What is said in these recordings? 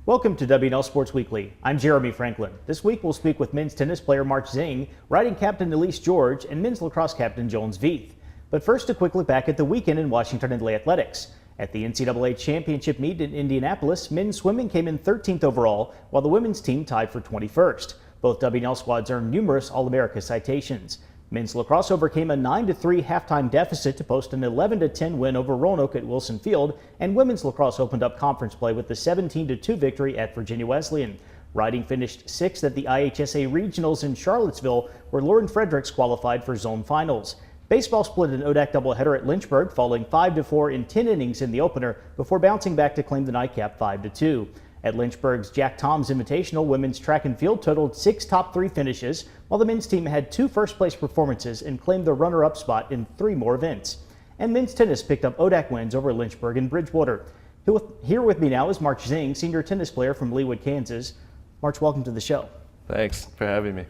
Welcome to WNL Sports Weekly. I'm Jeremy Franklin. This week we'll speak with men's tennis player March Zheng, riding captain Elise George, and men's lacrosse captain Veith. But first, a quick look back at the weekend in Washington and athletics. At the NCAA Championship meet in Indianapolis, men's swimming came in 13th overall, while the women's team tied for 21st. Both WNL squads earned numerous All-America citations. Men's lacrosse overcame a 9-3 halftime deficit to post an 11-10 win over Roanoke at Wilson Field, and women's lacrosse opened up conference play with a 17-2 victory at Virginia Wesleyan. Riding finished 6th at the IHSA Regionals in Charlottesville, where Lauren Fredericks qualified for zone finals. Baseball split an Otech doubleheader at Lynchburg, falling 5-4 in 10 innings in the opener before bouncing back to claim the nightcap 5-2. At Lynchburg's Jack Toms Invitational, women's track and field totaled 6 top 3 finishes, while the men's team had 2 first-place performances and claimed the runner-up spot in 3 more events. And men's tennis picked up ODAC wins over Lynchburg and Bridgewater. Here with me now is March Zheng, senior tennis player from Leawood, Kansas. March, welcome to the show. Thanks for having me.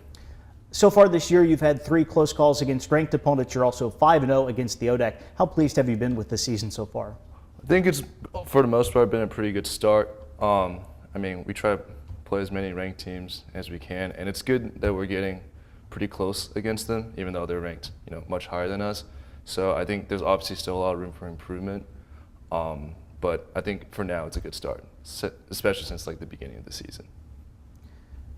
So far this year, you've had 3 close calls against ranked opponents. You're also 5-0 against the ODAC. How pleased have you been with the season so far? I think it's, for the most part, been a pretty good start. I mean, we try to play as many ranked teams as we can, and it's good that we're getting pretty close against them, even though they're ranked, much higher than us. So I think there's obviously still a lot of room for improvement. But I think for now it's a good start, especially since the beginning of the season.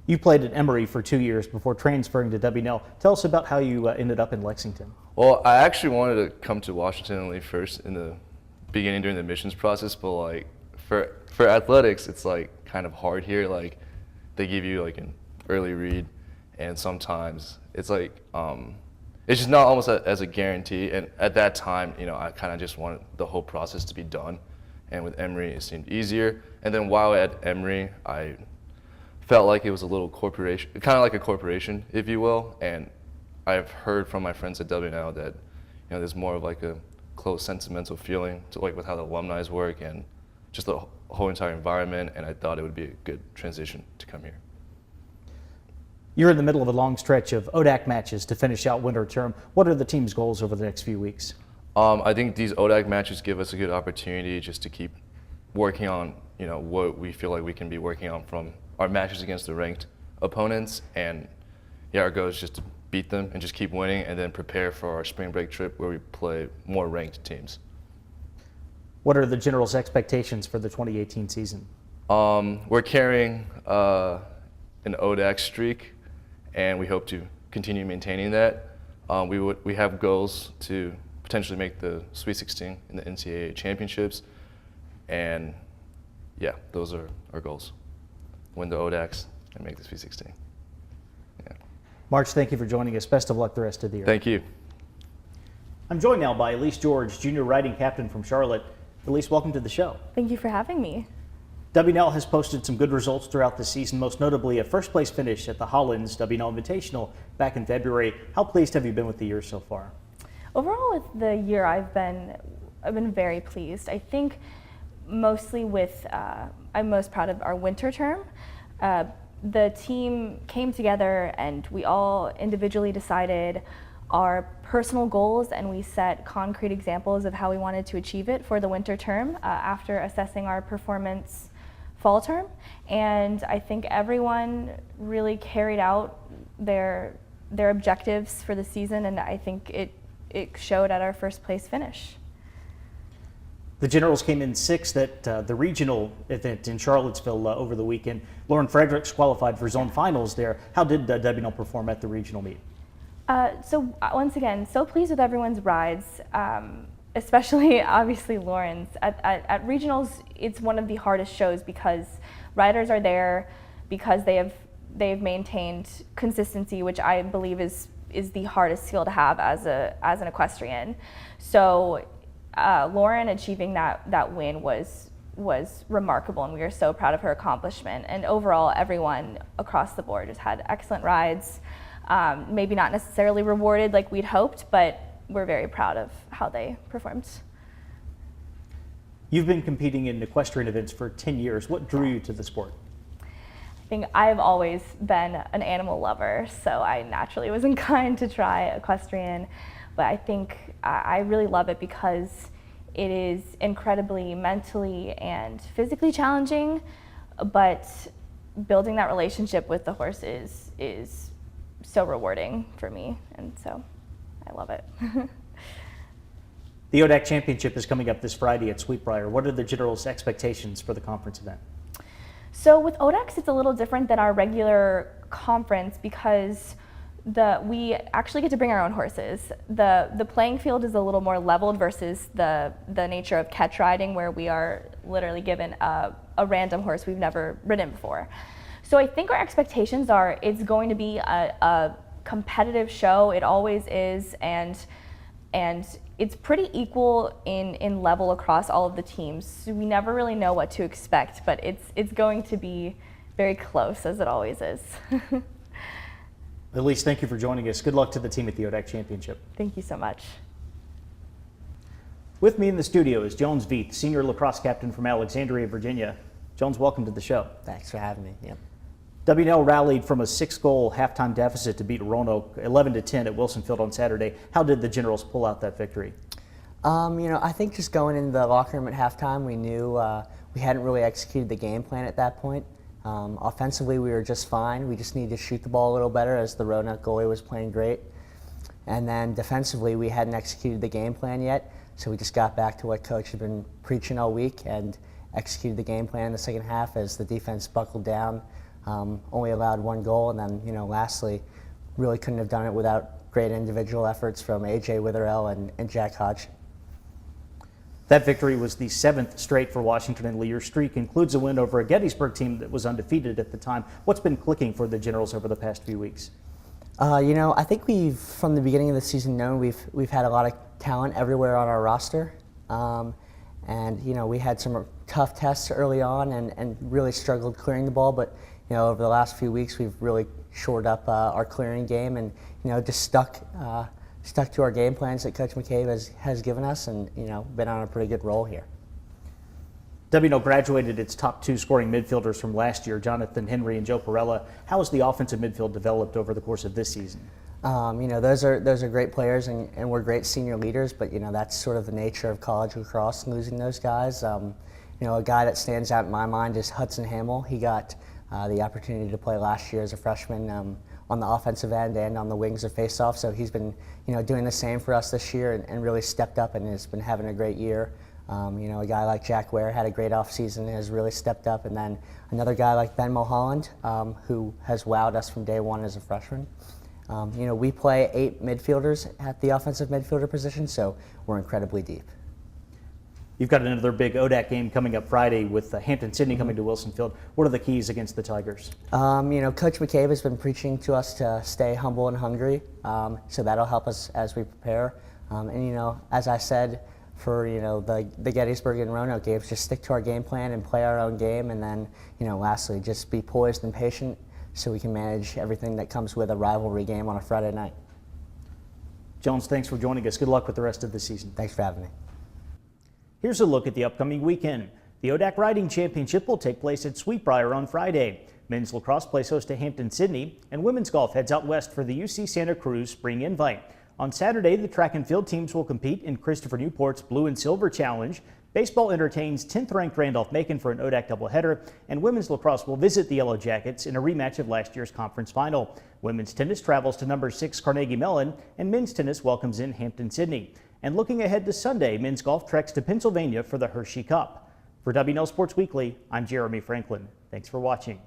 You played at Emory for 2 years before transferring to WNL. Tell us about how you ended up in Lexington. Well, I actually wanted to come to Washington and Lee first in the beginning during the admissions process, but for athletics, it's kind of hard here. They give you an early read, and sometimes it's it's just not almost as a guarantee. And at that time, I kind of just wanted the whole process to be done. And with Emory, it seemed easier. And then while at Emory, I felt like it was a little corporation, kind of like a corporation, if you will. And I've heard from my friends at WNL that there's more of a close sentimental feeling to with how the alumni work and just the whole entire environment, and I thought it would be a good transition to come here. You're in the middle of a long stretch of ODAC matches to finish out winter term. What are the team's goals over the next few weeks? I think these ODAC matches give us a good opportunity just to keep working on what we feel like we can be working on from our matches against the ranked opponents, and our goal is just to beat them and just keep winning, and then prepare for our spring break trip where we play more ranked teams. What are the Generals' expectations for the 2018 season? We're carrying an ODAC streak, and we hope to continue maintaining that. We have goals to potentially make the Sweet 16 in the NCAA Championships, and those are our goals. Win the ODACs and make the Sweet 16. Yeah. March, thank you for joining us. Best of luck the rest of the year. Thank you. I'm joined now by Elise George, junior riding captain from Charlotte. Elise, welcome to the show. Thank you for having me. WNL has posted some good results throughout the season, most notably a first-place finish at the Hollins WNL Invitational back in February. How pleased have you been with the year so far? Overall, with the year, I've been very pleased. I think mostly with I'm most proud of our winter term. The team came together and we all individually decided our personal goals, and we set concrete examples of how we wanted to achieve it for the winter term after assessing our performance fall term. And I think everyone really carried out their objectives for the season, and I think it showed at our first place finish. The Generals came in 6th at the regional event in Charlottesville over the weekend. Lauren Fredericks qualified for zone finals there. How did WNL perform at the regional meet? So once again, so pleased with everyone's rides, especially obviously Lauren's. At regionals, it's one of the hardest shows because riders are there because they've maintained consistency, which I believe is the hardest skill to have as an equestrian. So Lauren achieving that win was remarkable, and we are so proud of her accomplishment. And overall, everyone across the board just had excellent rides. Maybe not necessarily rewarded like we'd hoped, but we're very proud of how they performed. You've been competing in equestrian events for 10 years. What drew you to the sport? I think I've always been an animal lover, so I naturally was inclined to try equestrian. But I think I really love it because it is incredibly mentally and physically challenging. but building that relationship with the horse is so rewarding for me, and so I love it. The Otech Championship is coming up this Friday at Sweetbriar. What are the general's expectations for the conference event? So with Odex, it's a little different than our regular conference because we actually get to bring our own horses. The playing field is a little more leveled versus the nature of catch riding, where we are literally given a random horse we've never ridden before. So I think our expectations are it's going to be a competitive show. It always is, and it's pretty equal in level across all of the teams. So we never really know what to expect, but it's going to be very close, as it always is. Elise, thank you for joining us. Good luck to the team at the Otech Championship. Thank you so much. With me in the studio is Jones Veith, senior lacrosse captain from Alexandria, Virginia. Jones, welcome to the show. Thanks for having me. Yep. WNL rallied from a 6-goal halftime deficit to beat Roanoke 11-10 at Wilson Field on Saturday. How did the Generals pull out that victory? I think just going into the locker room at halftime, we knew we hadn't really executed the game plan at that point. Offensively, we were just fine. We just needed to shoot the ball a little better as the Roanoke goalie was playing great. And then defensively, we hadn't executed the game plan yet, so we just got back to what Coach had been preaching all week and executed the game plan in the second half as the defense buckled down, only allowed 1 goal, and then, lastly, really couldn't have done it without great individual efforts from AJ Witherell and Jack Hodge. That victory was the 7th straight for Washington, and your streak includes a win over a Gettysburg team that was undefeated at the time. What's been clicking for the Generals over the past few weeks? I think we've, from the beginning of the season, known we've had a lot of talent everywhere on our roster. And, we had some tough tests early on and really struggled clearing the ball. But, over the last few weeks, we've really shored up our clearing game and, just stuck to our game plans that Coach McCabe has given us and, been on a pretty good roll here. WNL graduated its top 2 scoring midfielders from last year, Jonathan Henry and Joe Perella. How has the offensive midfield developed over the course of this season? Those are great players and we're great senior leaders, but that's sort of the nature of college lacrosse, losing those guys. A guy that stands out in my mind is Hudson Hamill. He got the opportunity to play last year as a freshman on the offensive end and on the wings of faceoff, so he's been doing the same for us this year and really stepped up and has been having a great year. A guy like Jack Ware had a great offseason and has really stepped up, and then another guy like Ben Mulholland, who has wowed us from day one as a freshman. We play 8 midfielders at the offensive midfielder position, so we're incredibly deep. You've got another big ODAC game coming up Friday with Hampton-Sydney coming to Wilson Field. What are the keys against the Tigers? Coach McCabe has been preaching to us to stay humble and hungry, so that'll help us as we prepare. As I said, for the Gettysburg and Roanoke games, just stick to our game plan and play our own game, and then lastly, just be poised and patient so we can manage everything that comes with a rivalry game on a Friday night. Jones, thanks for joining us. Good luck with the rest of the season. Thanks for having me. Here's a look at the upcoming weekend. The ODAC Riding Championship will take place at Sweetbriar on Friday. Men's lacrosse plays host to Hampton-Sydney, and women's golf heads out west for the UC Santa Cruz Spring Invite. On Saturday, the track and field teams will compete in Christopher Newport's Blue and Silver Challenge. Baseball entertains 10th-ranked Randolph-Macon for an ODAC doubleheader, and women's lacrosse will visit the Yellow Jackets in a rematch of last year's conference final. Women's tennis travels to number 6 Carnegie Mellon, and men's tennis welcomes in Hampton-Sydney. And looking ahead to Sunday, men's golf treks to Pennsylvania for the Hershey Cup. For WNL Sports Weekly, I'm Jeremy Franklin. Thanks for watching.